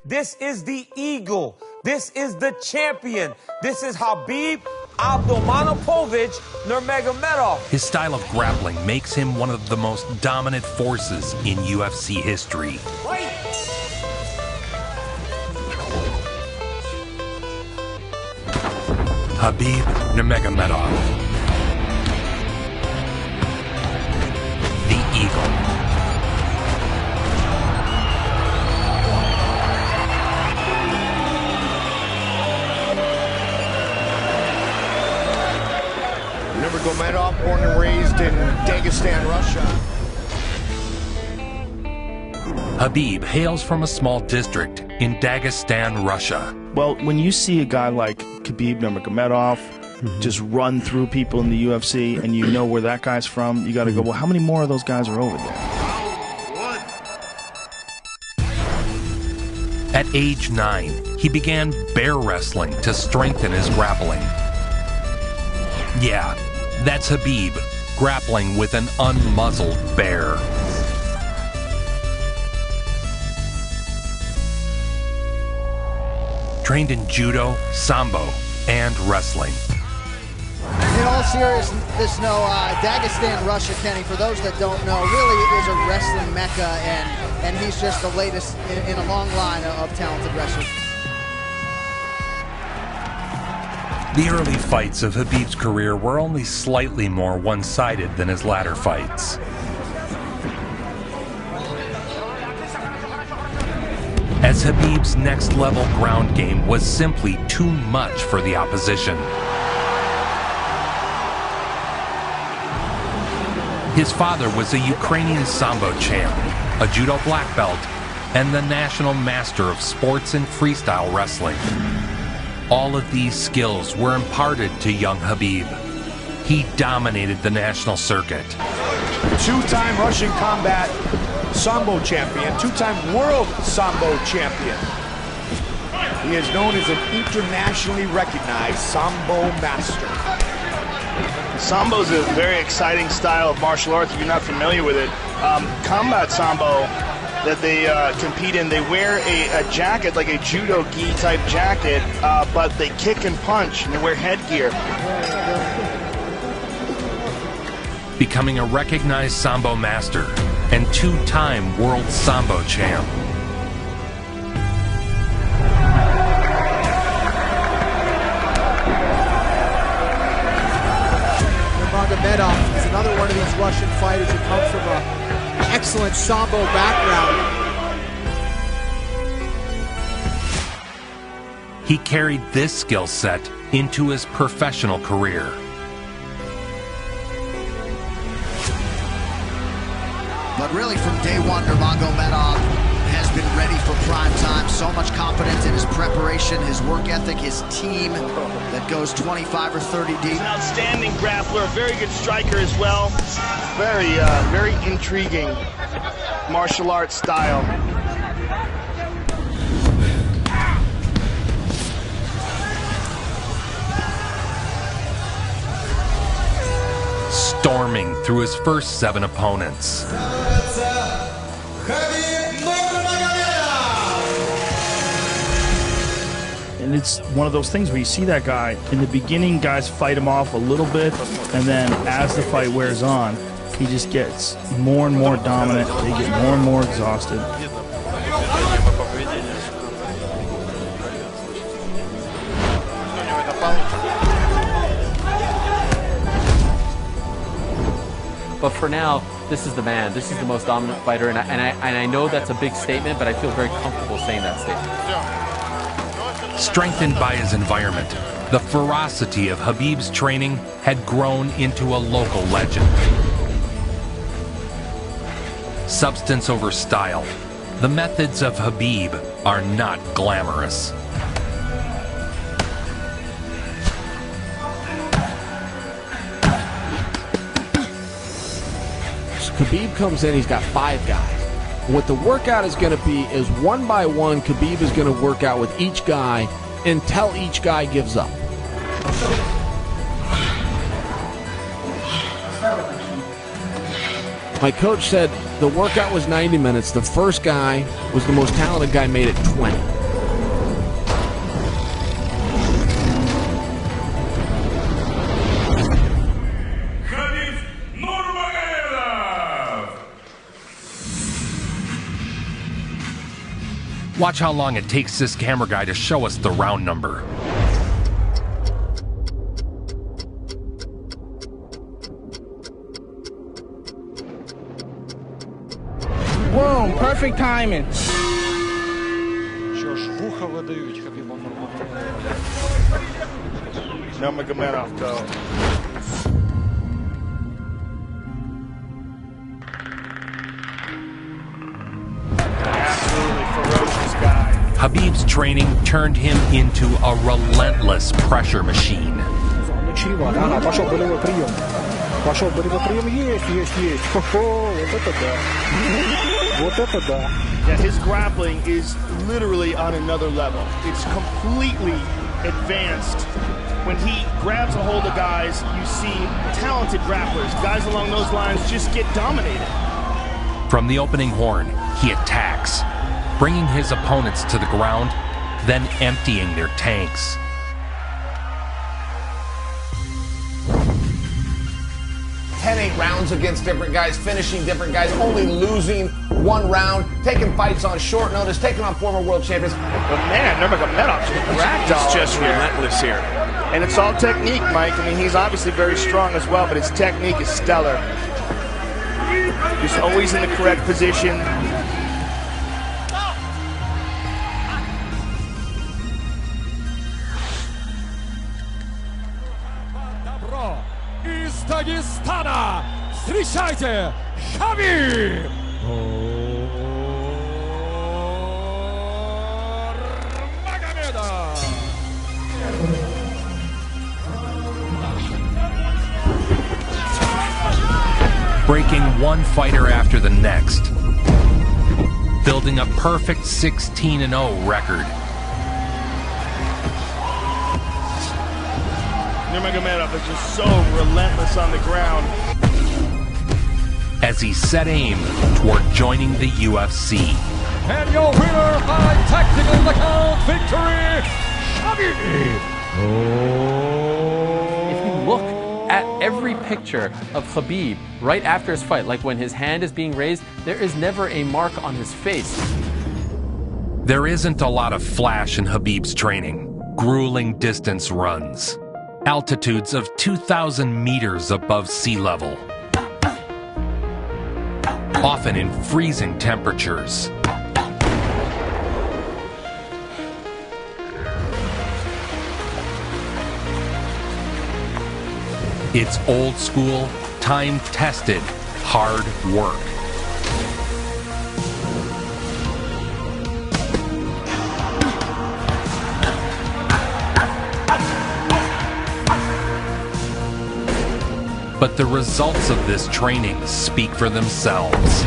This is the eagle. This is the champion. This is Khabib Nurmagomedov. His style of grappling makes him one of the most dominant forces in UFC history. Khabib Nurmagomedov, the Eagle. Nurmagomedov, born and raised in Dagestan, Russia. Khabib hails from a small district in Dagestan, Russia. Well, when you see a guy like Khabib Nurmagomedov just run through people in the UFC and you know where that guy's from, you got to go, well, how many more of those guys are over there? At age 9, he began bear wrestling to strengthen his grappling. Yeah, that's Khabib grappling with an unmuzzled bear. Trained in judo, sambo, and wrestling. In all seriousness, Dagestan, Russia, Kenny, for those that don't know, really is a wrestling mecca, and he's just the latest in a long line of talented wrestlers. The early fights of Khabib's career were only slightly more one-sided than his latter fights. As Khabib's next-level ground game was simply too much for the opposition. His father was a Ukrainian sambo champ, a judo black belt, and the national master of sports and freestyle wrestling. All of these skills were imparted to young Khabib. He dominated the national circuit. Two-time Russian combat sambo champion, two-time world sambo champion. He is known as an internationally recognized sambo master. Sambo is a very exciting style of martial arts if you're not familiar with it. Combat sambo that they compete in, they wear a jacket, like a judo gi type jacket, but they kick and punch, and they wear headgear. Becoming a recognized sambo master and two-time world sambo champ. Nurmagomedov is another one of these Russian fighters who comes from an excellent sambo background. He carried this skill set into his professional career. But really, from day one, Nurmagomedov has been ready for prime time. So much confidence in his preparation, his work ethic, his team that goes 25 or 30 deep. He's an outstanding grappler, a very good striker as well. Very intriguing martial arts style. Storming through his first 7 opponents. And it's one of those things where you see that guy, in the beginning, guys fight him off a little bit, and then as the fight wears on, he just gets more and more dominant, they get more and more exhausted. But for now, this is the man. This is the most dominant fighter, and I know that's a big statement, but I feel very comfortable saying that statement. Strengthened by his environment, the ferocity of Khabib's training had grown into a local legend. Substance over style. The methods of Khabib are not glamorous. Khabib comes in, he's got 5 guys. What the workout is going to be is one by one, Khabib is going to work out with each guy until each guy gives up. My coach said the workout was 90 minutes. The first guy was the most talented guy, made it 20. Khabib Nurmagomedov. Watch how long it takes this camera guy to show us the round number. Boom, perfect timing. Що ж, вуха видають Хабібу Nurmagomedov go. Absolutely ferocious guy. Khabib's training turned him into a relentless pressure machine. Ага, пошел болевой прием. Пошел болевой прием. Есть. Хо-хо, вот это да. Вот это да. Yeah, his grappling is literally on another level. It's completely advanced. When he grabs a hold of guys, you see talented grapplers. Guys along those lines just get dominated. From the opening horn, he attacks, bringing his opponents to the ground, then emptying their tanks. 10-8 rounds against different guys, finishing different guys, only losing one round, taking fights on short notice, taking on former world champions. But man, Nurmagomedov is just relentless here. And it's all technique, Mike. I mean, he's obviously very strong as well, but his technique is stellar. He's always in the correct position. Из Дагестана встречайте Khabib Nurmagomedov. Breaking one fighter after the next, building a perfect 16-0 record. Nurmagomedov is just so relentless on the ground. As he set aim toward joining the UFC. And your winner by tactical knockout victory, Khabib. If you look at every picture of Khabib right after his fight, like when his hand is being raised, there is never a mark on his face. There isn't a lot of flash in Khabib's training. Grueling distance runs. Altitudes of 2,000 meters above sea level. Often in freezing temperatures. It's old school, time-tested, hard work. But the results of this training speak for themselves.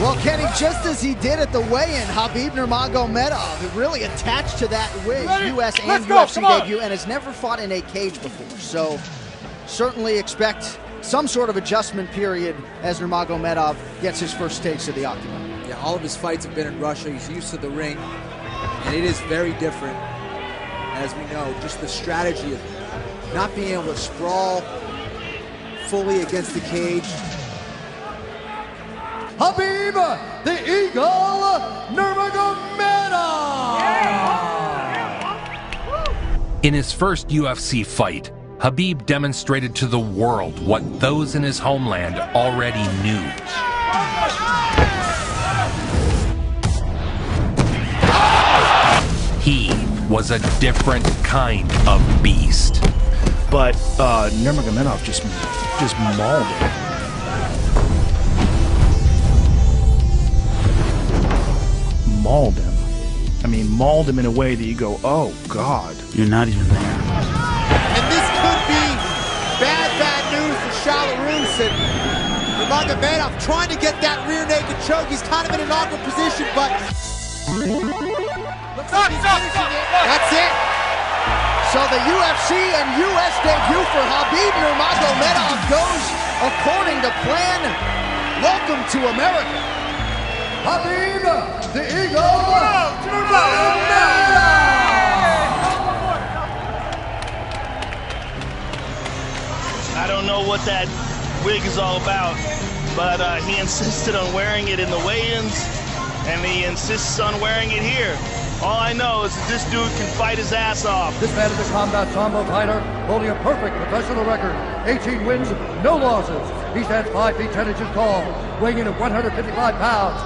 Well, Kenny, just as he did at the weigh-in, Khabib Nurmagomedov really attached to that U.S. and UFC debut and has never fought in a cage before. So certainly expect some sort of adjustment period as Nurmagomedov gets his first taste of the octagon. Yeah, all of his fights have been in Russia. He's used to the ring, and it is very different, as we know. Just the strategy of not being able to sprawl fully against the cage. Khabib, the Eagle, Nurmagomedov! In his first UFC fight, Khabib demonstrated to the world what those in his homeland already knew. He was a different kind of beast. But Nurmagomedov just mauled him. Mauled him. I mean, mauled him in a way that you go, oh, God. You're not even there. And this could be bad news for Charlotte Roos. And Nurmagomedov trying to get that rear naked choke. He's kind of in an awkward position, but that's it. So the UFC and US debut for Khabib Nurmagomedov goes according to plan. Welcome to America. Khabib, the Eagle, Nurmagomedov! I don't know what that wig is all about, but he insisted on wearing it in the weigh-ins, and he insists on wearing it here. All I know is that this dude can fight his ass off. This man is a combat sambo fighter, holding a perfect professional record. 18 wins, no losses. He stands 5 feet 10 inches tall, weighing in at 155 pounds.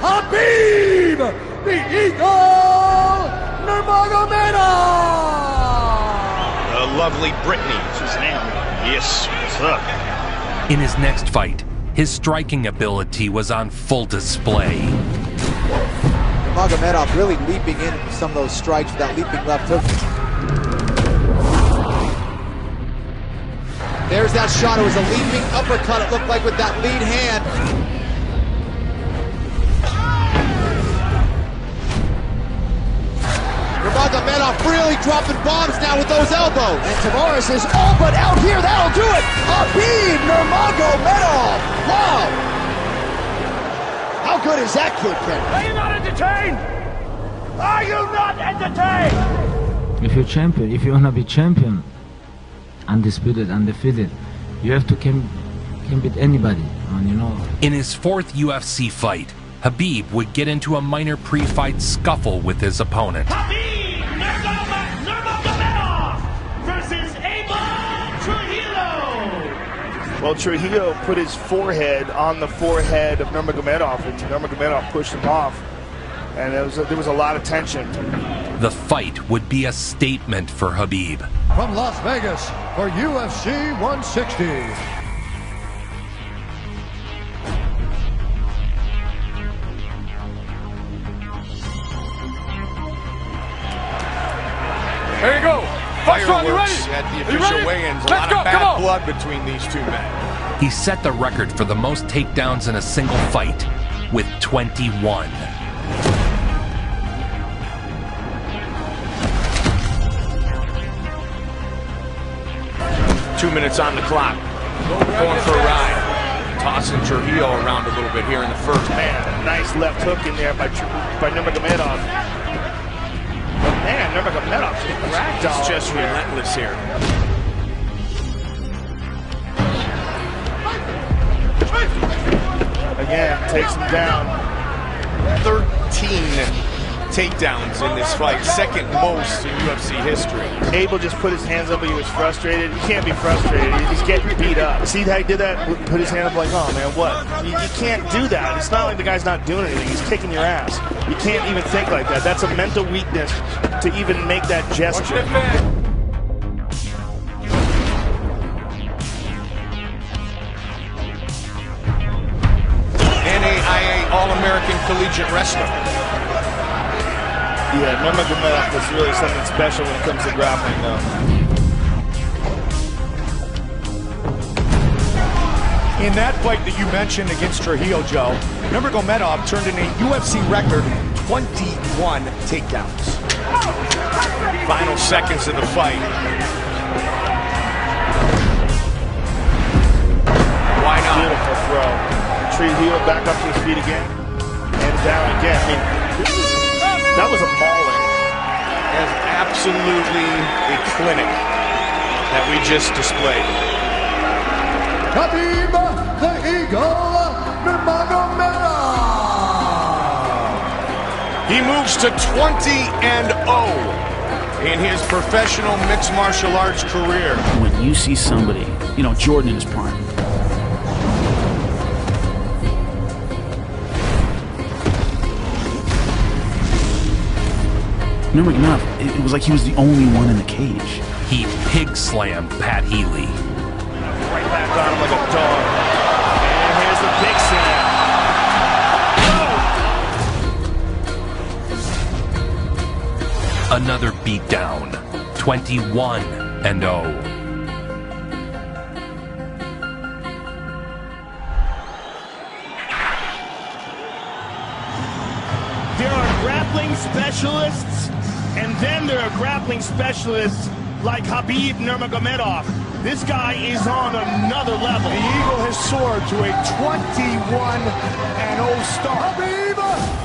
Khabib, the Eagle, Nurmagomedov! The lovely Brittany, Shazam. Yes, what's up? In his next fight, his striking ability was on full display. Nurmagomedov really leaping in some of those strikes with that leaping left hook. There's that shot. It was a leaping uppercut, it looked like, with that lead hand. Nurmagomedov really dropping bombs now with those elbows. And Tavares is all but out here. That'll do it. Khabib Nurmagomedov. Wow. How good is that kid, Ken? Are you not entertained? Are you not entertained? If you're champion, if you want to be champion, undisputed, undefeated, you have to beat anybody, you know. In his 4th UFC fight, Khabib would get into a minor pre-fight scuffle with his opponent. Khabib Nurmagomedov versus Trujillo. Well, Trujillo put his forehead on the forehead of Nurmagomedov, and Nurmagomedov pushed him off, and there was a lot of tension. The fight would be a statement for Khabib. From Las Vegas for UFC 160. There you go. Fireworks at the official weigh-ins. A lot of bad blood between these two men. He set the record for the most takedowns in a single fight with 21. Two minutes on the clock. Going for a ride. Tossing Trujillo around a little bit here in the first. Man, nice left hook in there by Nurmagomedov. But man, Nurmagomedov's ragdoll. He's just relentless here. Again, takes him down. 13 takedowns in this fight, second most in UFC history. Abel just put his hands up, but he was frustrated. You can't be frustrated. He's getting beat up. See how he did that? Put his hand up like, oh man, what? You can't do that. It's not like the guy's not doing anything. He's kicking your ass. You can't even think like that. That's a mental weakness to even make that gesture. NAIA All-American Collegiate Wrestler. Yeah, Nurmagomedov is really something special when it comes to grappling, though. In that fight that you mentioned against Trujillo, Joe, Nurmagomedov turned in a UFC record 21 takedowns. Final seconds of the fight. Why not? Beautiful throw. Trujillo back up to his feet again. And down again. I mean, that was a mauling. That's absolutely a clinic that we just displayed. Khabib, the Eagle, Nurmagomedov. He moves to 20-0 in his professional mixed martial arts career. When you see somebody, you know, Jordan in his prime, Nurmagomedov, it was like he was the only one in the cage. He pig slammed Pat Healy. Right back on him like a dog. And here's the big slam. Another beatdown, 21-0. specialists, and then there are grappling specialists like Khabib Nurmagomedov. This guy is on another level. The Eagle has soared to a 21-0 start. Khabib,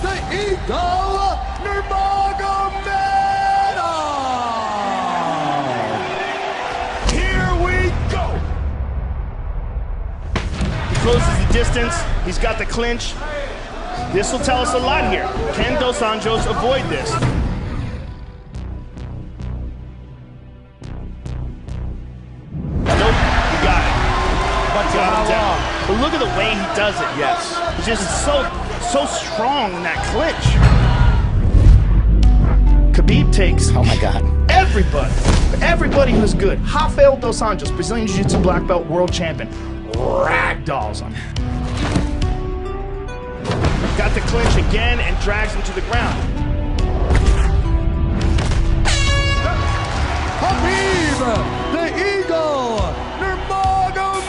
the Eagle Nurmagomedov! Here we go! He closes the distance. He's got the clinch. This will tell us a lot here. Can Dos Anjos avoid this? But look at the way he does it. Yes. He's just so strong in that clinch. Khabib takes, oh my God, everybody who's good. Rafael Dos Anjos, Brazilian Jiu-Jitsu black belt world champion, ragdolls on him. Got the clinch again and drags him to the ground. Khabib, the Eagle Nurmagomedov!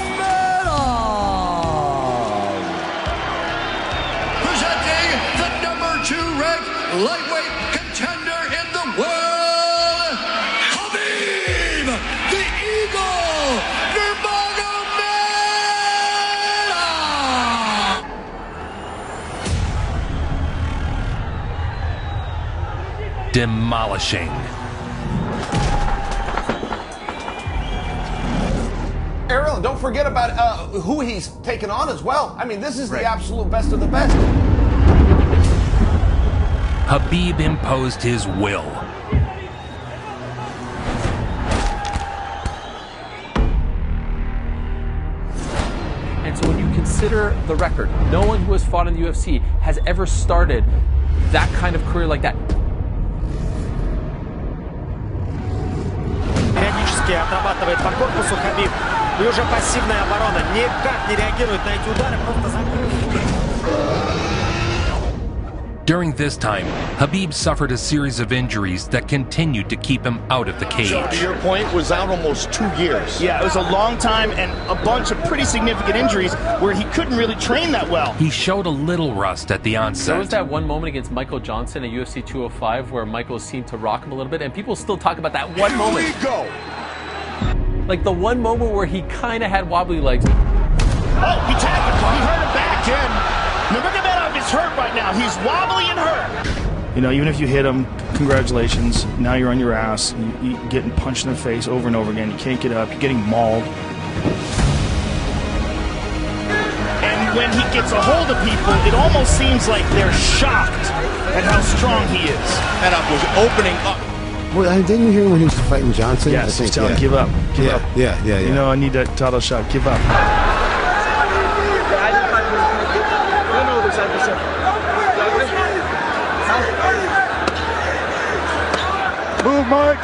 Presenting the #2 ranked lightweight contender in the world, Khabib, the Eagle Nurmagomedov! Demolishing. Ariel, don't forget about who he's taken on as well. I mean, this is the absolute best of the best. Khabib imposed his will. And so when you consider the record, no one who has fought in the UFC has ever started that kind of career like that. Периодически отрабатывает по корпусу Кhabib. И уже пассивная оборона никак не реагирует на эти удары, просто During this time, Khabib suffered a series of injuries that continued to keep him out of the cage. So to your point, was out almost 2 years. Yeah, it was a long time and a bunch of pretty significant injuries where he couldn't really train that well. He showed a little rust at the onset. There was that one moment against Michael Johnson at UFC 205 where Michael seemed to rock him a little bit, and people still talk about that one moment. Here we go. Like the one moment where he kind of had wobbly legs. Oh, he tapped him. He hurt him back. Again. Nurmagomedov is hurt right now. He's wobbly and hurt. You know, even if you hit him, congratulations. Now you're on your ass. You're getting punched in the face over and over again. You can't get up. You're getting mauled. And when he gets a hold of people, it almost seems like they're shocked at how strong he is. That up was opening up. Well, didn't you hear when he was fighting Johnson? Yes, he's telling him, give up. Give up. Yeah. You know, I need that title shot. Give up. Move, Mike.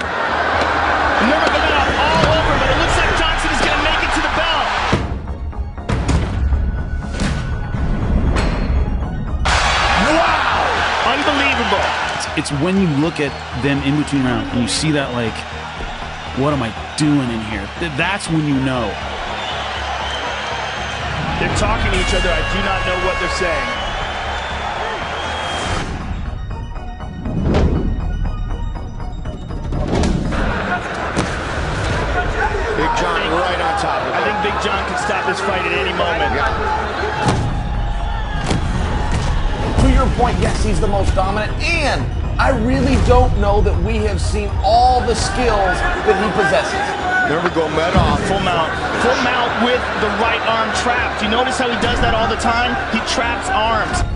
Nurmagomedov all over, but it looks like Johnson is going to make it to the bell. Wow! Unbelievable. It's when you look at them in between rounds and you see that, like, what am I doing in here? That's when you know. They're talking to each other. I do not know what they're saying. Big John right on top of it. I think Big John can stop this fight at any moment. To your point, yes, he's the most dominant, and I really don't know that we have seen all the skills that he possesses. Nurmagomedov. Full mount with the right arm trapped. You notice how he does that all the time? He traps arms.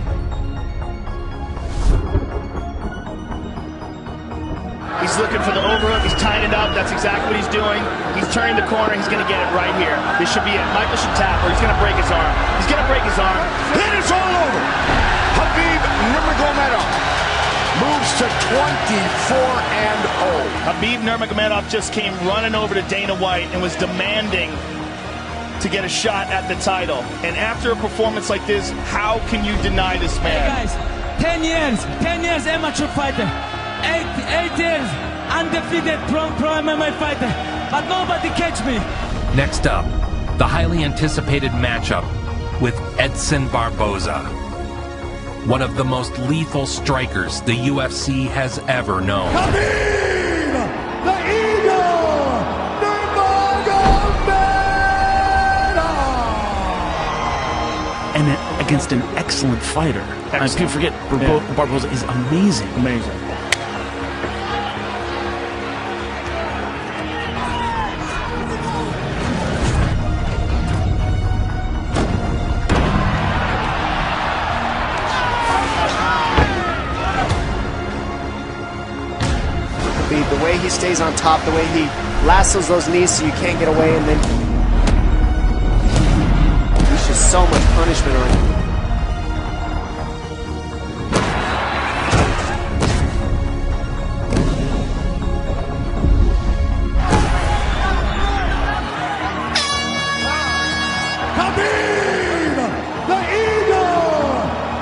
He's looking for the overhook. He's tying it up. That's exactly what he's doing. He's turning the corner. He's going to get it right here. This should be it. Michael should tap or he's going to break his arm. He's going to break his arm. Then it's all over. Khabib Nurmagomedov moves to 24-0. Khabib Nurmagomedov just came running over to Dana White and was demanding to get a shot at the title. And after a performance like this, how can you deny this man? Hey guys, 10 years amateur fighter. 8 years undefeated pro MMA fighter, but nobody catch me. Next up, the highly anticipated matchup with Edson Barboza. one of the most lethal strikers the UFC has ever known. Khabib, the Eagle, Nurmagomedov! And against an excellent fighter. People forget Barboza is amazing. Amazing. The way he stays on top, the way he lassos those knees so you can't get away, and then he's just so much punishment on you. Khabib, the Eagle,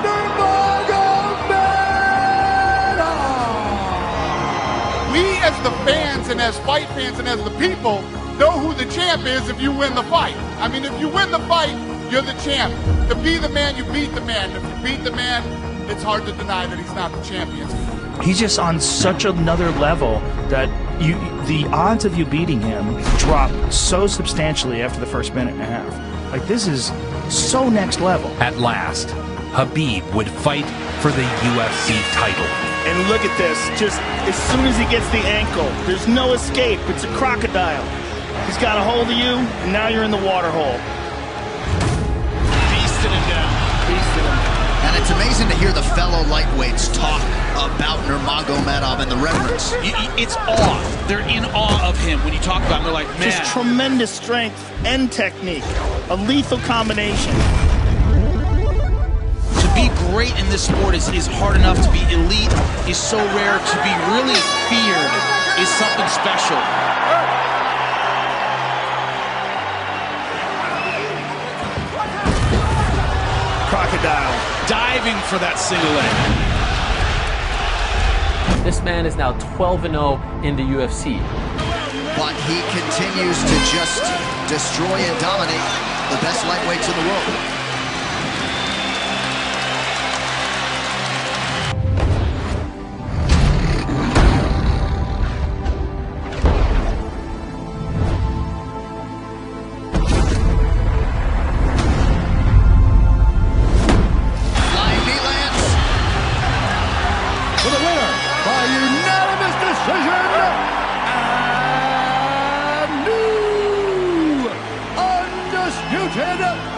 Nurmagomedov! We as the fans and as fight fans and as the people know who the champ is if you win the fight. I mean, if you win the fight, you're the champ. To be the man, you beat the man. If you beat the man, it's hard to deny that he's not the champion. He's just on such another level that the odds of you beating him drop so substantially after the first minute and a half. Like, this is so next level. At last, Khabib would fight for the UFC title. And look at this, just as soon as he gets the ankle, there's no escape. It's a crocodile. He's got a hold of you, and now you're in the water hole. Beasted him down. Beasted him. And it's amazing to hear the fellow lightweights talk about Nurmagomedov and the reverence. It's awe. They're in awe of him when you talk about him. They're like, man. Just tremendous strength and technique. A lethal combination. To be great in this sport is hard enough. To be elite is so rare. To be really feared is something special. Crocodile. Diving for that single leg. This man is now 12-0 in the UFC. But he continues to just destroy and dominate the best lightweights in the world.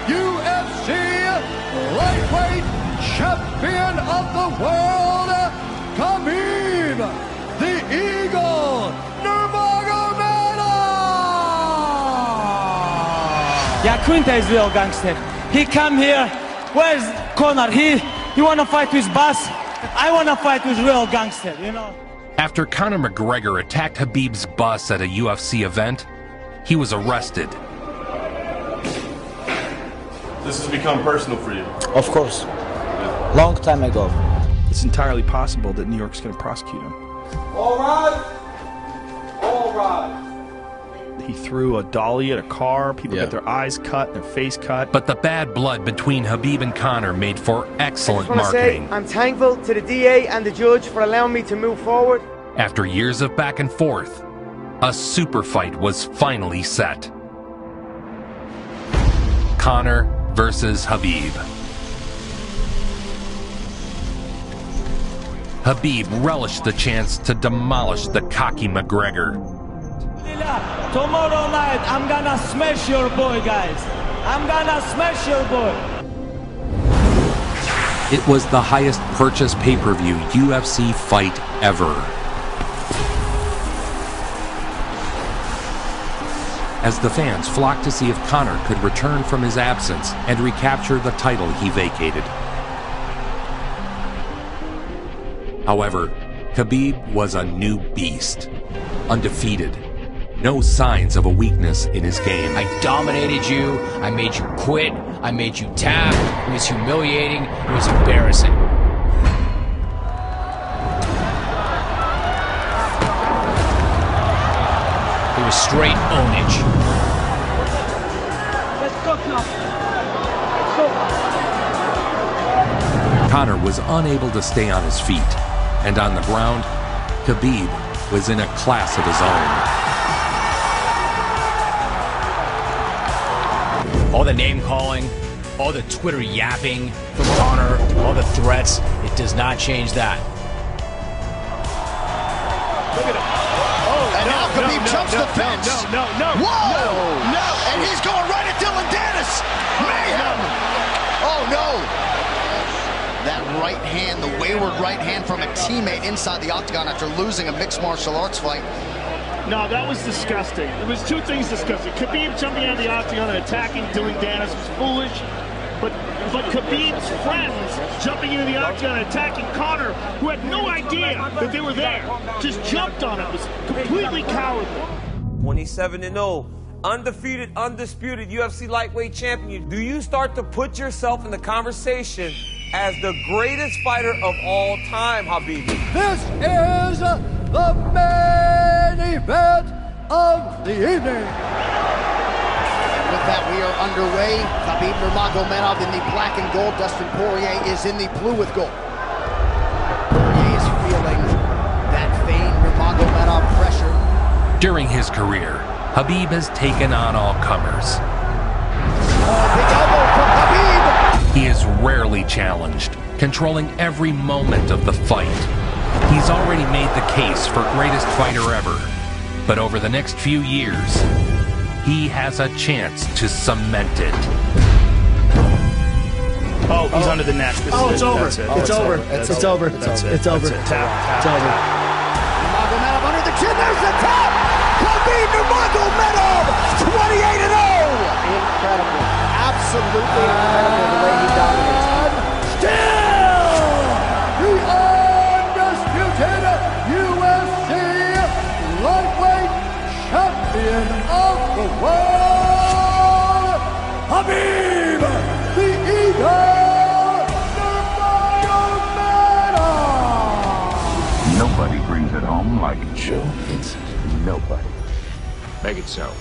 UFC lightweight champion of the world, Khabib, the Eagle, Nurmagomedov! Yeah, Quinta is real gangster. He come here, where's Conor? He wanna fight with boss? I wanna fight with real gangster, you know? After Conor McGregor attacked Khabib's bus at a UFC event, he was arrested. This has become personal for you. Of course. Long time ago. It's entirely possible that New York's going to prosecute him. All right. All right. He threw a dolly at a car. People got their eyes cut, their face cut. But the bad blood between Khabib and Conor made for excellent I just want to say marketing. I'm thankful to the DA and the judge for allowing me to move forward. After years of back and forth, a super fight was finally set. Conor versus Khabib. Khabib relished the chance to demolish the cocky McGregor. Tomorrow night, I'm gonna smash your boy, guys. I'm gonna smash your boy. It was the highest purchase pay-per-view UFC fight ever. As the fans flocked to see if Conor could return from his absence and recapture the title he vacated. However, Khabib was a new beast, undefeated. No signs of a weakness in his game. I dominated you, I made you quit, I made you tap, it was humiliating, it was embarrassing. It was straight ownage. Let's go now. Conor was unable to stay on his feet, and on the ground, Khabib was in a class of his own. All the name calling, all the Twitter yapping from Conor, all the threats, it does not change that. Look at him. Oh, and now Khabib jumps the fence. No. Whoa! No. And he's going right at Dylan Dennis. Mayhem! Oh, no. That right hand, the wayward right hand from a teammate inside the octagon after losing a mixed martial arts fight. No, that was disgusting. There was two things disgusting. Khabib jumping out of the octagon and attacking Dylan Dennis was foolish. But Khabib's friends jumping into the octagon and attacking Conor, who had no idea that they were there, just jumped on it. It was completely cowardly. 27-0. Undefeated, undisputed UFC lightweight champion. Do you start to put yourself in the conversation as the greatest fighter of all time, Khabib? This is the main event of the evening. With that, we are underway. Khabib Nurmagomedov in the black and gold. Dustin Poirier is in the blue with gold. Poirier is feeling that famed Nurmagomedov pressure. During his career, Khabib has taken on all comers. Big elbow from Khabib. He is rarely challenged, controlling every moment of the fight. He's already made the case for greatest fighter ever, but over the next few years, he has a chance to cement it. Oh, he's under the neck. It's over. It's over. It's over. It's over. Tap. It's over. Nurmagomedov under the chin. There's the tap. Khabib Nurmagomedov, 28-0. Incredible. Absolutely incredible the way he dominates. Still the undisputed UFC lightweight champion of the world, Khabib the Eagle Nurmagomedov. Nobody brings it home like Joe. It's nobody. Make it so.